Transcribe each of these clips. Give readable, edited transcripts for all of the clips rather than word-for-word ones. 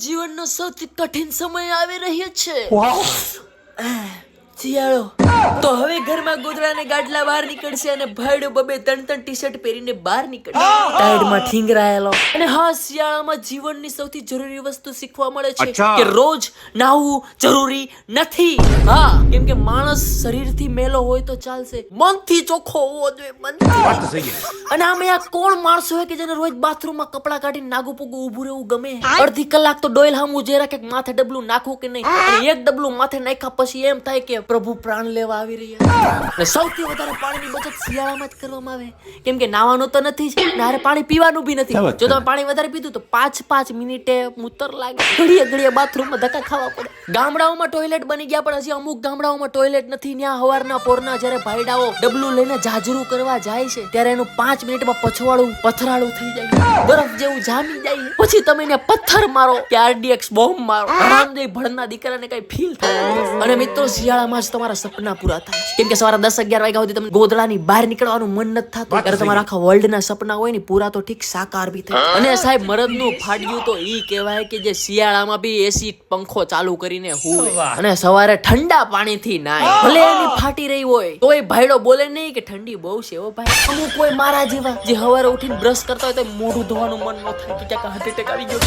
જીવનનો સૌથી કઠિન સમય આવી રહ્યો છે. શિયાળો તો હવે ઘરમાં ગોદડાને ગાડલા બહાર નીકળશે અને ભાઈડો બબે ત્રણ ટી-શર્ટ પહેરીને બહાર નીકળશે ટાઈડમાં ઠીંગરાયેલો. અને હા, શિયાળામાં જીવનની સૌથી જરૂરી વસ્તુ શીખવા મળે છે કે રોજ નાહવું જરૂરી નથી. હા, કેમ કે માણસ શરીરથી મેલો હોય તો ચાલશે, મનથી ચોખ્ખો હોવો જોઈએ, મનથી. અને આમે આ કોણ માણસો હોય કે જેને રોજ બાથરૂમમાં કપડા કાઢીને નાગુ પૂગું ઊભું રહેવું ગમે? અડધી કલાક તો ડોયલ હામું જે રાખે માથે ડબલું નાખવું કે નહીં, અને એક ડબલું માથે નાખ્યા પછી એમ થાય કે પ્રભુ પ્રાણ લેવા આવી રહ્યા. અને સૌથી વધારે પાણીની બચત શિયાળામાં જ કરવામાં આવે, કેમ કે નાવાનું તો નથી જ ને હારે પાણી પીવાનું બી નથી. જો તમે પાણી વધારે પીધું તો 5 મિનિટે મૂતર લાગે, ઘડીએ બાથરૂમમાં ધક્કા ખાવા પડે. ગામડાઓમાં ટોયલેટ બની ગયા પણ હજી અમુક ગામડાઓમાં ટોયલેટ નથી. ત્યાં હવારના પોરના જ્યારે ભાઈડાઓ ડબલું લઈને જાજરૂ કરવા જાય છે ત્યારે એનું 5 મિનિટમાં પછવાડું પથરાળું થઈ જાય, બરફ જેવું જામી જાય. પછી તમે એને પથ્થર મારો કે RDX બોમ્બ મારો, હરામજાઈ ભણના દીકરાને કઈ ફીલ થાય. અને મિત્રો, શિયાળામાં જ તમારા સપના પૂરા થાય છે, કેમ કે સવારે 10-11 વાગ્યા સુધી તમને ગોદડાની બહાર નીકળવાનું મન નથી થતું. ત્યારે તમારા આખા વર્લ્ડના સપના હોય ને પૂરા તો ઠીક સાકાર બી થાય. અને સાહેબ, મરદનું ફાડ્યું તો ઈ કહેવાય કે જે શિયાળામાં બી એસી પંખો ચાલુ કરીને હુવે અને સવારે ઠંડા પાણીથી નાય. ભલે એની ફાટી રહી હોય તોય ભાઈડો બોલે નહીં કે ઠંડી બહુ છે ઓ ભાઈ. અમુક કોઈ મારા જેવા જે સવારે ઉઠીને બ્રશ કરતા હોય તો મોઢું ધોવાનું મન ન થાય કે ક્યાંક હાર્ટ એટેક આવી ગયો.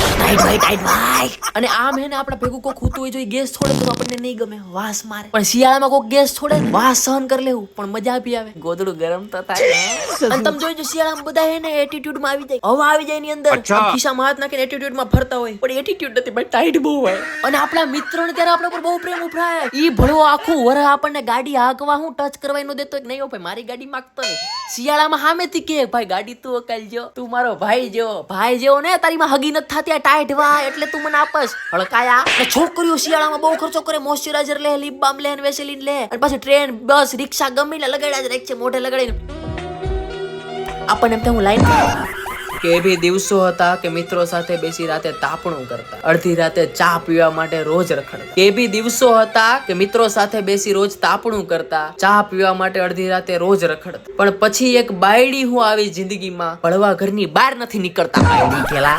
અને આમ હે ને આપણા ભેગું કોઈ ખૂતું હોય, જો ગેસ છોડે તો આપણને નહીં ગમે, વાસ મારે. પણ શિયાળામાં કોઈ ગેસ છોડે વાસ સહન કરી લેવું, પણ મજા બી આવે, ગોદડું ગરમ તો થાય. અને તમે જોઈજો શિયાળામાં બધા હે ને એટીટ્યુડ માં આવી જાય, હવા આવી જાય એની અંદર, ખિસ્સામાં હાથ નાખીને એટીટ્યુડ માં ફરતા હોય, પણ એટીટ્યુડ નથી ભાઈ, ટાઈટ બહુ હોય. અને આપણા મિત્રોને ત્યારે આપણા પર બહુ પ્રેમ ઉભરાય. ઈ ભળો આખું વર આપણને ગાડી હાંકવા હું ટચ કરવા નો દેતો કે નહીં હો ભાઈ, મારી ગાડી માંગતો નહીં. શિયાળામાં સામેથી કે ભાઈ ગાડી તું અકાલજો, તું મારો ભાઈ જેવો ને, તારી માં હગી નથી થતી ટાઈટ વા એટલે તું મને આપસ હળકાયા. અને છોકરીઓ શિયાળામાં બહુ ખર્ચો કરે, મોઇશ્ચરાઇઝર લે, લિપ બામ લે, વેસેલીન લે, અને પછી ટ્રેન બસ રિક્ષા ગમે ને લગાડ્યા જ રાખે છે, મોઢે લગાડીને. આપણને એમ હું લાઈન કે એ બી દિવસો હતા કે મિત્રો સાથે બેસી રાતે તાપણું કરતા, અડધી રાતે ચા પીવા માટે રોજ રખડતા. એ બી દિવસો હતા કે મિત્રો સાથે બેસી રોજ તાપણું કરતા, ચા પીવા માટે અડધી રાતે રોજ રખડતા. પણ પછી એક બાયડી હું આવી જિંદગીમાં, ભળવા ઘરની બહાર નથી નીકળતા. બાયડી કેલા